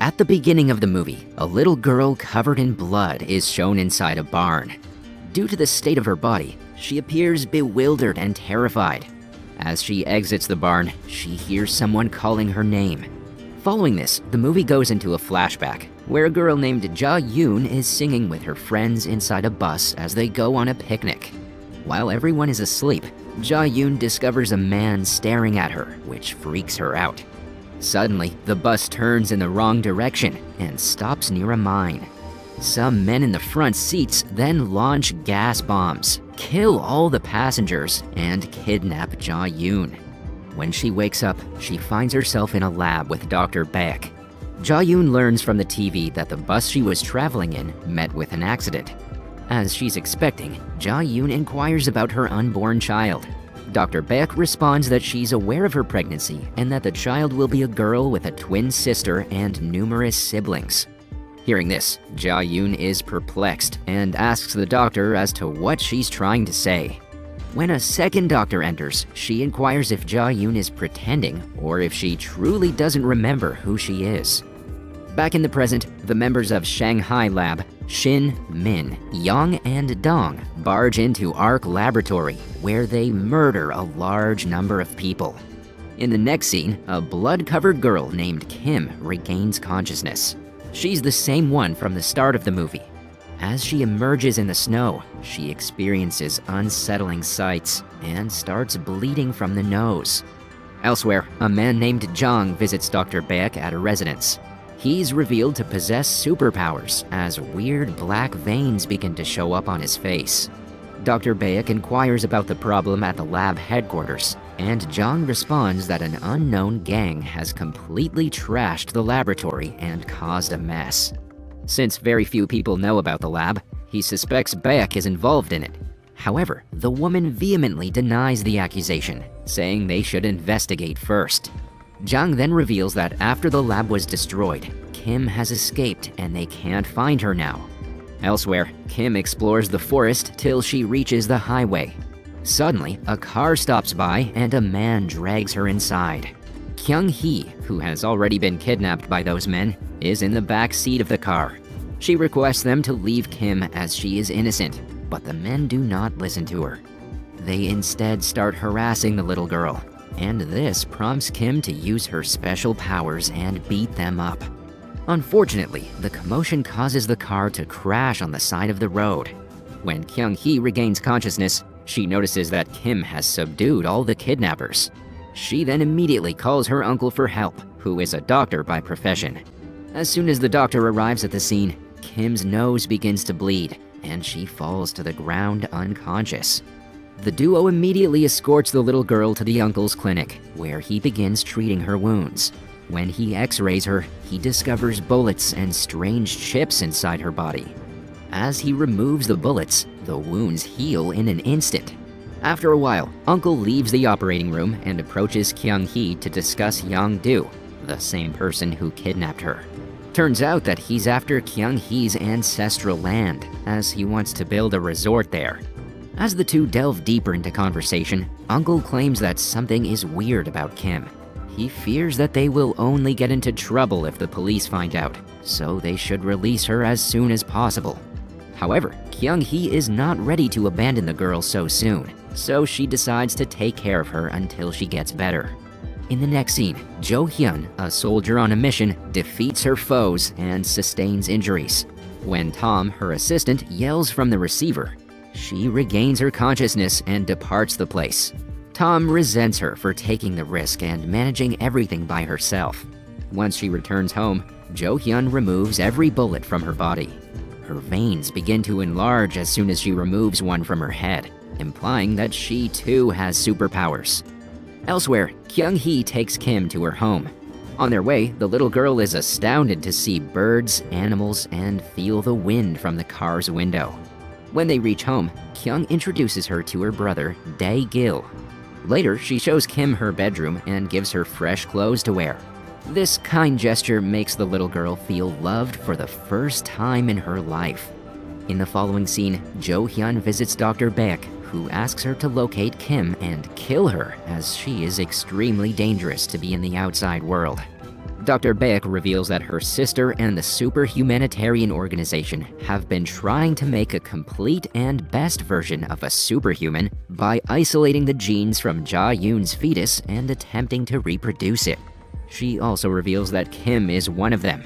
At the beginning of the movie, a little girl covered in blood is shown inside a barn. Due to the state of her body, she appears bewildered and terrified. As she exits the barn, she hears someone calling her name. Following this, the movie goes into a flashback, where a girl named Ja Yoon is singing with her friends inside a bus as they go on a picnic. While everyone is asleep, Ja Yoon discovers a man staring at her, which freaks her out. Suddenly, the bus turns in the wrong direction and stops near a mine. Some men in the front seats then launch gas bombs, kill all the passengers, and kidnap Ja Yoon. When she wakes up, she finds herself in a lab with Dr. Baek. Ja Yoon learns from the TV that the bus she was traveling in met with an accident. As she's expecting, Ja Yoon inquires about her unborn child. Dr. Baek responds that she's aware of her pregnancy and that the child will be a girl with a twin sister and numerous siblings. Hearing this, Ja Yoon is perplexed and asks the doctor as to what she's trying to say. When a second doctor enters, she inquires if Ja Yoon is pretending or if she truly doesn't remember who she is. Back in the present, the members of Shanghai Lab, Shin, Min, Yang, and Dong barge into ARC Laboratory, where they murder a large number of people. In the next scene, a blood-covered girl named Kim regains consciousness. She's the same one from the start of the movie. As she emerges in the snow, she experiences unsettling sights and starts bleeding from the nose. Elsewhere, a man named Zhang visits Dr. Baek at a residence. He's revealed to possess superpowers as weird black veins begin to show up on his face. Dr. Baek inquires about the problem at the lab headquarters, and Zhang responds that an unknown gang has completely trashed the laboratory and caused a mess. Since very few people know about the lab, he suspects Baek is involved in it. However, the woman vehemently denies the accusation, saying they should investigate first. Zhang then reveals that after the lab was destroyed, Kim has escaped and they can't find her now. Elsewhere, Kim explores the forest till she reaches the highway. Suddenly, a car stops by and a man drags her inside. Kyung Hee, who has already been kidnapped by those men, is in the back seat of the car. She requests them to leave Kim as she is innocent, but the men do not listen to her. They instead start harassing the little girl, and this prompts Kim to use her special powers and beat them up. Unfortunately, the commotion causes the car to crash on the side of the road. When Kyung Hee regains consciousness, she notices that Kim has subdued all the kidnappers. She then immediately calls her uncle for help, who is a doctor by profession. As soon as the doctor arrives at the scene, Kim's nose begins to bleed, and she falls to the ground unconscious. The duo immediately escorts the little girl to the uncle's clinic, where he begins treating her wounds. When he x-rays her, he discovers bullets and strange chips inside her body. As he removes the bullets, the wounds heal in an instant. After a while, Uncle leaves the operating room and approaches Kyung Hee to discuss Yang Do, the same person who kidnapped her. Turns out that he's after Kyung Hee's ancestral land, as he wants to build a resort there. As the two delve deeper into conversation, Uncle claims that something is weird about Kim. He fears that they will only get into trouble if the police find out, so they should release her as soon as possible. However, Kyung Hee is not ready to abandon the girl so soon, so she decides to take care of her until she gets better. In the next scene, Jo Hyun, a soldier on a mission, defeats her foes and sustains injuries. When Tom, her assistant, yells from the receiver, she regains her consciousness and departs the place. Tom resents her for taking the risk and managing everything by herself. Once she returns home, Jo Hyun removes every bullet from her body. Her veins begin to enlarge as soon as she removes one from her head, implying that she too has superpowers. Elsewhere, Kyung Hee takes Kim to her home. On their way, the little girl is astounded to see birds, animals, and feel the wind from the car's window. When they reach home, Kyung introduces her to her brother, Dae Gil. Later, she shows Kim her bedroom and gives her fresh clothes to wear. This kind gesture makes the little girl feel loved for the first time in her life. In the following scene, Jo Hyun visits Dr. Baek, who asks her to locate Kim and kill her, as she is extremely dangerous to be in the outside world. Dr. Baek reveals that her sister and the Super Humanitarian Organization have been trying to make a complete and best version of a superhuman by isolating the genes from Ja-yoon's fetus and attempting to reproduce it. She also reveals that Kim is one of them.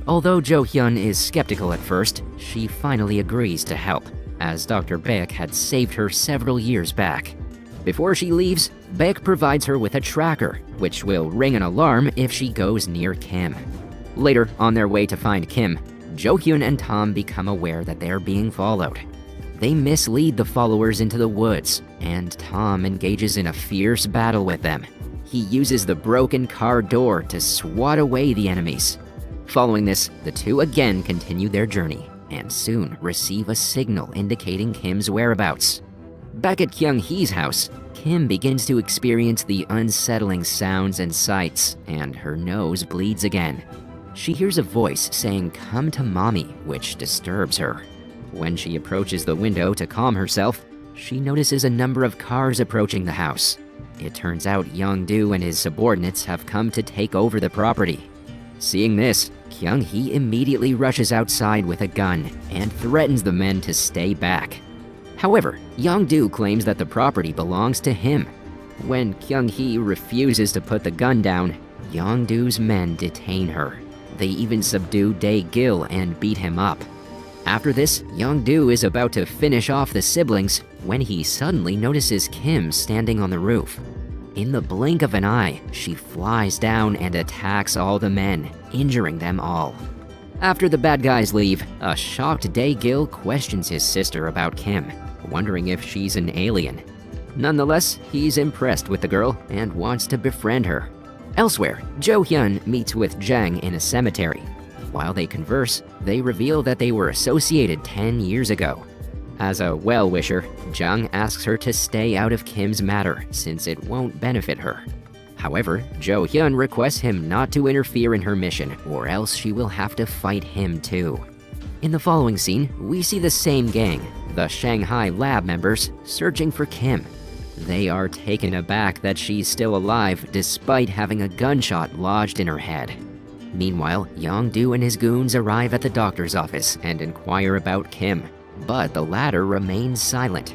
Although Jo-hyun is skeptical at first, she finally agrees to help, as Dr. Baek had saved her several years back. Before she leaves, Baek provides her with a tracker, which will ring an alarm if she goes near Kim. Later, on their way to find Kim, Jo-hyun and Tom become aware that they're being followed. They mislead the followers into the woods, and Tom engages in a fierce battle with them. He uses the broken car door to swat away the enemies. Following this, the two again continue their journey, and soon receive a signal indicating Kim's whereabouts. Back at Kyung-hee's house, Kim begins to experience the unsettling sounds and sights, and her nose bleeds again. She hears a voice saying, "Come to mommy," which disturbs her. When she approaches the window to calm herself, she notices a number of cars approaching the house. It turns out Young-do and his subordinates have come to take over the property. Seeing this, Kyung-hee immediately rushes outside with a gun and threatens the men to stay back. However, Young-do claims that the property belongs to him. When Kyung-hee refuses to put the gun down, Young-do's men detain her. They even subdue Dae-gil and beat him up. After this, Young-do is about to finish off the siblings when he suddenly notices Kim standing on the roof. In the blink of an eye, she flies down and attacks all the men, injuring them all. After the bad guys leave, a shocked Dae-gil questions his sister about Kim, wondering if she's an alien. Nonetheless, he's impressed with the girl and wants to befriend her. Elsewhere, Jo-hyun meets with Jang in a cemetery. While they converse, they reveal that they were associated 10 years ago. As a well-wisher, Jang asks her to stay out of Kim's matter since it won't benefit her. However, Jo-hyun requests him not to interfere in her mission, or else she will have to fight him too. In the following scene, we see the same gang, the Shanghai lab members, searching for Kim. They are taken aback that she's still alive despite having a gunshot lodged in her head. Meanwhile, Young-do and his goons arrive at the doctor's office and inquire about Kim, but the latter remains silent.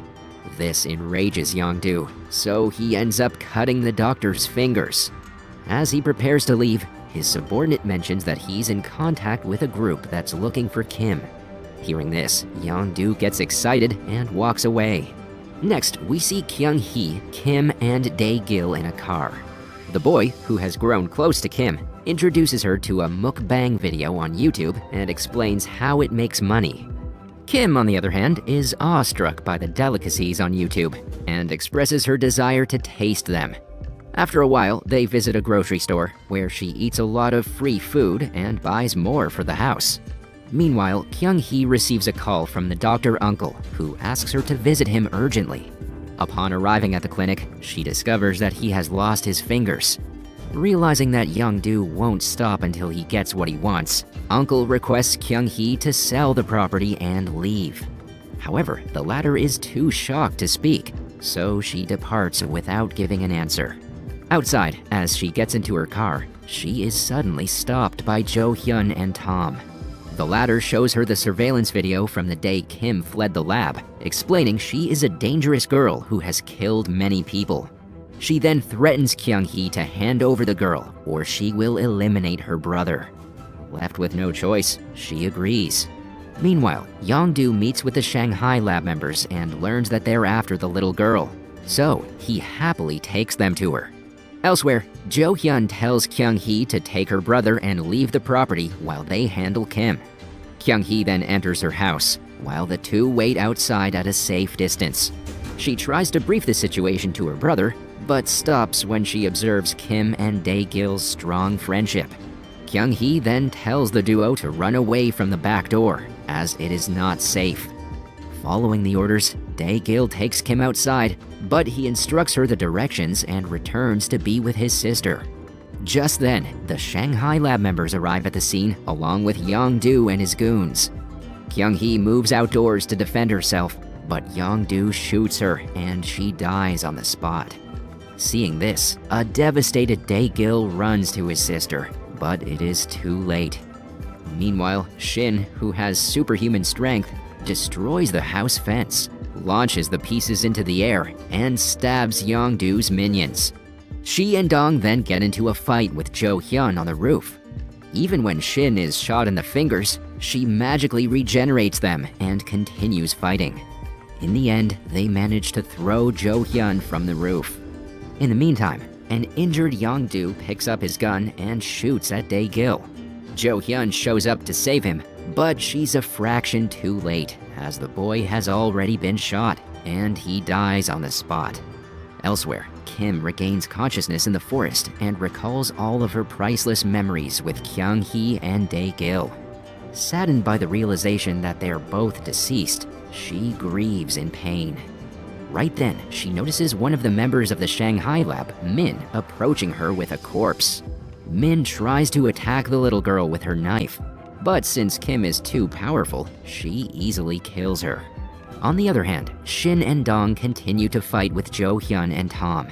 This enrages Young-do, so he ends up cutting the doctor's fingers. As he prepares to leave, his subordinate mentions that he's in contact with a group that's looking for Kim. Hearing this, Young-do gets excited and walks away. Next, we see Kyung-hee, Kim, and Dae-gil in a car. The boy, who has grown close to Kim, introduces her to a mukbang video on YouTube and explains how it makes money. Kim, on the other hand, is awestruck by the delicacies on YouTube and expresses her desire to taste them. After a while, they visit a grocery store where she eats a lot of free food and buys more for the house. Meanwhile, Kyung-hee receives a call from the doctor uncle, who asks her to visit him urgently. Upon arriving at the clinic, she discovers that he has lost his fingers. Realizing that Young-do won't stop until he gets what he wants, Uncle requests Kyung-hee to sell the property and leave. However, the latter is too shocked to speak, so she departs without giving an answer. Outside, as she gets into her car, she is suddenly stopped by Jo-hyun and Tom. The latter shows her the surveillance video from the day Kim fled the lab, explaining she is a dangerous girl who has killed many people. She then threatens Kyung-hee to hand over the girl, or she will eliminate her brother. Left with no choice, she agrees. Meanwhile, Young-do meets with the Shanghai lab members and learns that they're after the little girl. So, he happily takes them to her. Elsewhere, Jo-hyun tells Kyung-hee to take her brother and leave the property while they handle Kim. Kyung-hee then enters her house, while the two wait outside at a safe distance. She tries to brief the situation to her brother, but stops when she observes Kim and Dae-gil's strong friendship. Kyung-hee then tells the duo to run away from the back door, as it is not safe. Following the orders, Dae-gil takes Kim outside, but he instructs her the directions and returns to be with his sister. Just then, the Shanghai lab members arrive at the scene along with Young-do and his goons. Kyung-hee moves outdoors to defend herself, but Young-do shoots her and she dies on the spot. Seeing this, a devastated Dae-gil runs to his sister, but it is too late. Meanwhile, Shin, who has superhuman strength, destroys the house fence, launches the pieces into the air, and stabs Yongdu's minions. She and Dong then get into a fight with Jo Hyun on the roof. Even when Shin is shot in the fingers, she magically regenerates them and continues fighting. In the end, they manage to throw Jo Hyun from the roof. In the meantime, an injured Yongdu picks up his gun and shoots at Dae-gil. Jo Hyun shows up to save him, but she's a fraction too late, as the boy has already been shot, and he dies on the spot. Elsewhere, Kim regains consciousness in the forest and recalls all of her priceless memories with Kyung-hee and Dae-gil. Saddened by the realization that they are both deceased, she grieves in pain. Right then, she notices one of the members of the Shanghai lab, Min, approaching her with a corpse. Min tries to attack the little girl with her knife, but since Kim is too powerful, she easily kills her. On the other hand, Shin and Dong continue to fight with Jo Hyun and Tom.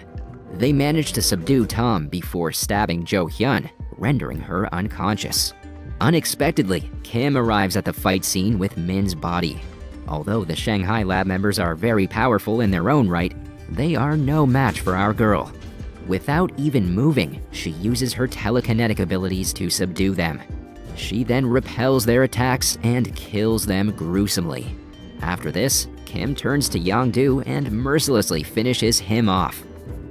They manage to subdue Tom before stabbing Jo Hyun, rendering her unconscious. Unexpectedly, Kim arrives at the fight scene with Min's body. Although the Shanghai lab members are very powerful in their own right, they are no match for our girl. Without even moving, she uses her telekinetic abilities to subdue them. She then repels their attacks and kills them gruesomely. After this, Kim turns to Yongdu and mercilessly finishes him off.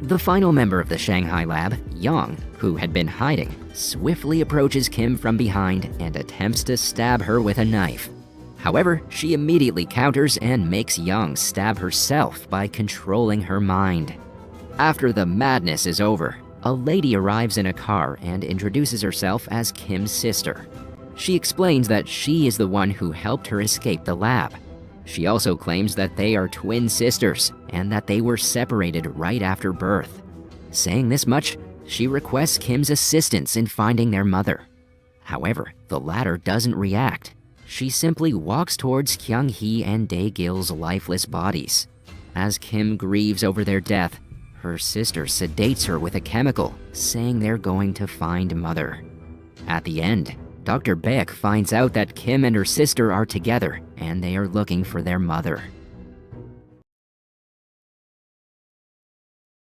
The final member of the Shanghai lab, Yang, who had been hiding, swiftly approaches Kim from behind and attempts to stab her with a knife. However, she immediately counters and makes Yang stab herself by controlling her mind. After the madness is over, a lady arrives in a car and introduces herself as Kim's sister. She explains that she is the one who helped her escape the lab. She also claims that they are twin sisters and that they were separated right after birth. Saying this much, she requests Kim's assistance in finding their mother. However, the latter doesn't react. She simply walks towards Kyung-hee and Dae-gil's lifeless bodies. As Kim grieves over their death, her sister sedates her with a chemical, saying they're going to find mother. At the end, Dr. Baek finds out that Kim and her sister are together and they are looking for their mother.